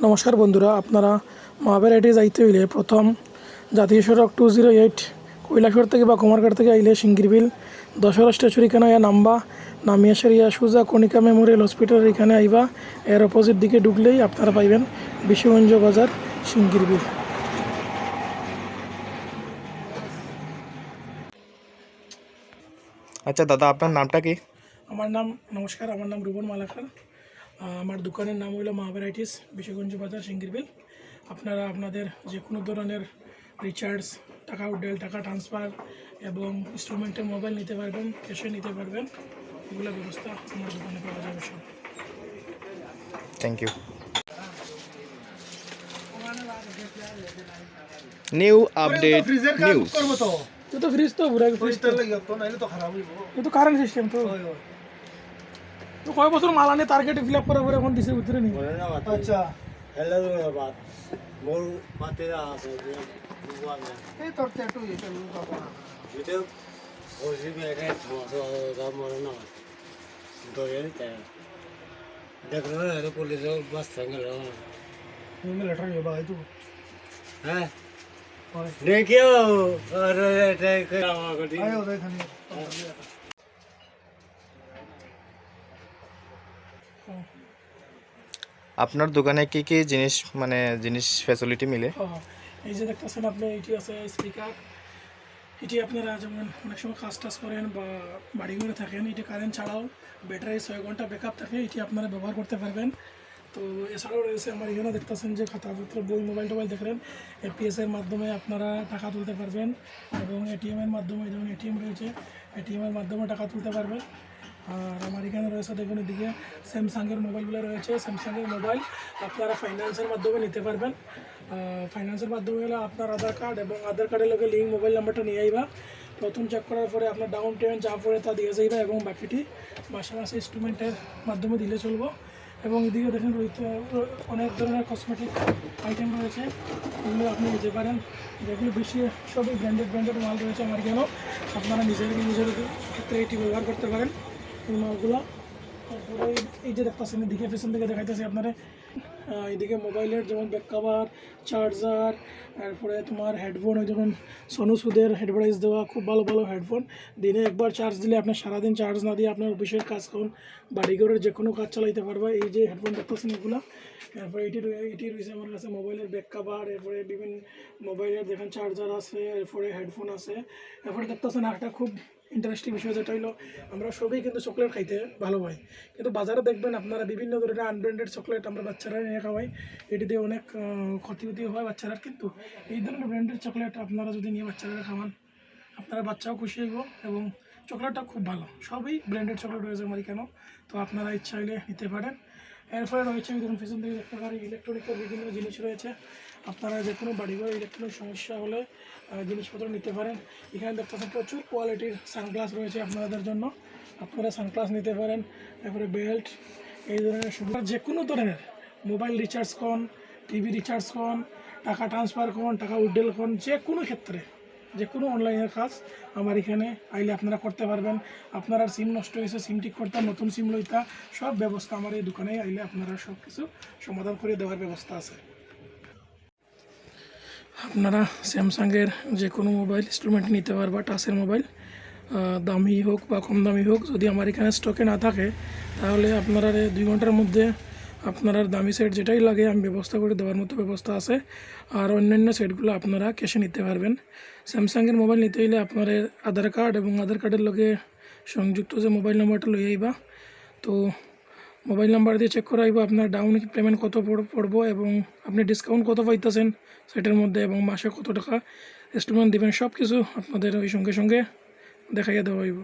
নমস্কার বন্ধুরা, আপনারা মহাবেরাইটি যাইতে হইলে প্রথম জাতীয় সড়ক 208 কৈলাসহর থেকে বা কুমারঘাট থেকে আইলে সিঙ্গিরবিল দশহরা স্ট্যাচুর এখানে নামিয়া সারিয়া সুজা কণিকা মেমোরিয়াল হসপিটালের এখানে আইবা। এর অপোজিট দিকে ঢুকলেই আপনারা পাইবেন বিশ্বগঞ্জ বাজার সিঙ্গিরবিল। আচ্ছা দাদা, আপনার নামটা কি? নমস্কার, আমার নাম রুবন মালাকার। আমার দোকানের নাম হইল মহাবেরাইটিস, বিশ্বগঞ্জ বাজার সিঙ্গিরবিল। আপনারা আপনাদের যে কোনো ধরনের রিচার্জ, টাকা উড্ডেল, টাকা ট্রান্সফার এবং ইনস্টলমেন্টের মোবাইল নিতে পারবেন, ক্যাশে নিতে পারবেন। এগুলো ব্যবস্থা আমার দোকানে পাওয়া যাবে সব। Thank you. New update news. তো ফ্রিজ তো পুরো ফ্রিজ তো কারেন্ট সিস্টেম তো কয় বছর মাল আনে টার্গেট ফিল আপ করার পরে এখন দিছে উত্তরে নেই। আচ্ছা হেলো বাত মোর বাতে আছে এই তোর একটু এটা বাবা এটা ওজি মেরে মসো দাম মরে না তো এই তে দেখলো এর পুলিশ বাস সঙ্গে লো তুমি লেটার নিয়ে বাই তো হ্যাঁ দেখিও আর এটা কামা করি আয়ো দেখানি। আপনার দোকানে কি কি জিনিস ফ্যাসিলিটি মিলে? এই যে দেখতেছেন আপনি, এটি আছে স্পিকার। এটি আপনারা যেমন অনেক সময় কাজ টাজ করেন বা বাড়ি ঘরে থাকেন, এটি কারেন্ট ছাড়াও ব্যাটারি 6 ঘন্টা ব্যাকআপ থাকে, এটি আপনারা ব্যবহার করতে পারবেন। তো এছাড়াও রয়েছে আমার এখানে দেখতেছেন যে খাতাপত্র, বই, মোবাইল টোবাইল দেখলেন, এপিএসের মাধ্যমে আপনারা টাকা তুলতে পারবেন এবং এটিএমের মাধ্যমে, যেমন এটিএম রয়েছে, এটিএমের মাধ্যমে টাকা তুলতে পারবেন। আর আমার এখানে রয়েছে দেখুন, এদিকে স্যামসাংয়ের মোবাইলগুলো রয়েছে। স্যামসাংয়ের মোবাইল আপনারা ফাইন্যান্সের মাধ্যমে নিতে পারবেন। ফাইন্যান্সের মাধ্যমে হলে আপনার আধার কার্ড এবং আধার কার্ডের লগে লিঙ্ক মোবাইল নাম্বারটা নিয়ে আইবা। প্রথম চেক করার পরে আপনার ডাউন পেমেন্ট যা পড়ে তা দিয়ে যাইবা এবং বাকিটি মাসে মাসে ইনস্টলমেন্টের মাধ্যমে দিলে চলবো। এবং এদিকে দেখেন অনেক ধরনের কসমেটিক আইটেম রয়েছে, এগুলো আপনি নিতে পারেন। যেগুলো বেশি সবই ব্র্যান্ডেড মাল রয়েছে আমার এখানেও। আপনারা নিজের ক্ষেত্রে এটি ব্যবহার করতে পারেন এই মালগুলো। তারপরে এই যে দেখতেছেন, এদিকে পেছন থেকে দেখাইতেছি আপনারা, এদিকে মোবাইলের যেমন ব্যাক কভার, চার্জার, তারপরে তোমার হেডফোন, ওই যেমন সোনু সুদের অ্যাডভার্টাইজ দেওয়া খুব ভালো ভালো হেডফোন। দিনে একবার চার্জ দিলে আপনার সারাদিন চার্জ না দিয়ে আপনার অফিসের কাজ করুন, বাড়িঘরের যে কোনো কাজ চালাইতে পারবে। এই যে হেডফোন দেখতেছেন এগুলো। এরপরে এটি রয়েছে আমার কাছে মোবাইলের ব্যাক কভার, এরপরে বিভিন্ন মোবাইলের দেখেন চার্জার আছে, এরপরে হেডফোন আছে। এরপরে দেখতেছেন একটা খুব ইন্টারেস্টিং বিষয়, যেটা হলো আমরা সবই কিন্তু চকলেট খাইতে ভালো পাই, কিন্তু বাজারে দেখবেন আপনারা বিভিন্ন ধরনের আনব্র্যান্ডেড চকলেট আমরা বাচ্চারা নিয়ে খাওয়াই। এটি দিয়ে অনেক ক্ষতি হয় বাচ্চারা, কিন্তু এই ধরনের ব্র্যান্ডেড চকলেট আপনারা যদি নিয়ে বাচ্চারা খাওয়ান, আপনার বাচ্চাও খুশি হইব এবং চকলেটটা খুব ভালো। সবই ব্র্যান্ডেড চকলেট রয়েছে আমার কেন, তো আপনারা ইচ্ছা হইলে নিতে পারেন। এরপরে রয়েছে দেখুন পেছন থেকে দেখতে পারি ইলেকট্রনিকের বিভিন্ন জিনিস রয়েছে। আপনারা যে কোনো বাড়িঘর ইলেকট্রনিক সমস্যা হলে জিনিসপত্র নিতে পারেন। এখানে দেখতে পাচ্ছেন প্রচুর কোয়ালিটির সানগ্লাস রয়েছে আপনাদের জন্য, আপনারা সানগ্লাস নিতে পারেন। তারপরে বেল্ট, এই ধরনের সুবিধা যে কোনো ধরনের মোবাইল রিচার্জ করুন, টিভি রিচার্জ করুন, টাকা ট্রান্সফার করুন, টাকা উইথড্রল করুন, যে কোনো ক্ষেত্রে যে কোনো অনলাইনের কাজ আমার এখানে আইলে আপনারা করতে পারবেন। আপনারা সিম নষ্ট হয়েছে, সিম ঠিক করতে, নতুন সিম লইতা, সব ব্যবস্থা আমার এই দোকানে আইলে আপনারা সব কিছু সমাধান করে দেওয়ার ব্যবস্থা আছে। আপনারা স্যামসাংয়ের যে কোনো মোবাইল ইনস্টলমেন্ট নিতে পারবা, টাচের মোবাইল, দামি হোক বা কম দামি হোক। যদি আমার এখানে স্টকে না থাকে তাহলে আপনারা 2 ঘন্টার মধ্যে আপনার দামি সেট যেটাই লাগে আমি ব্যবস্থা করে দেওয়ার মতো ব্যবস্থা আছে। আর অন্যান্য সেটগুলো আপনারা ক্যাশে নিতে পারবেন। স্যামসাংয়ের মোবাইল নিতে হলে আপনার আধার কার্ড এবং আধার কার্ডের লগে সংযুক্ত যে মোবাইল নাম্বারটা লই আইবা। তো মোবাইল নাম্বার দিয়ে চেক করা আইবা আপনার ডাউন পেমেন্ট কত পড়বো এবং আপনি ডিসকাউন্ট কত পাইতেছেন সেটার মধ্যে, এবং মাসে কত টাকা ইনস্টলমেন্ট দেবেন, সব কিছু আপনাদের ওই সঙ্গে সঙ্গে দেখাইয়া দেওয়া হইব।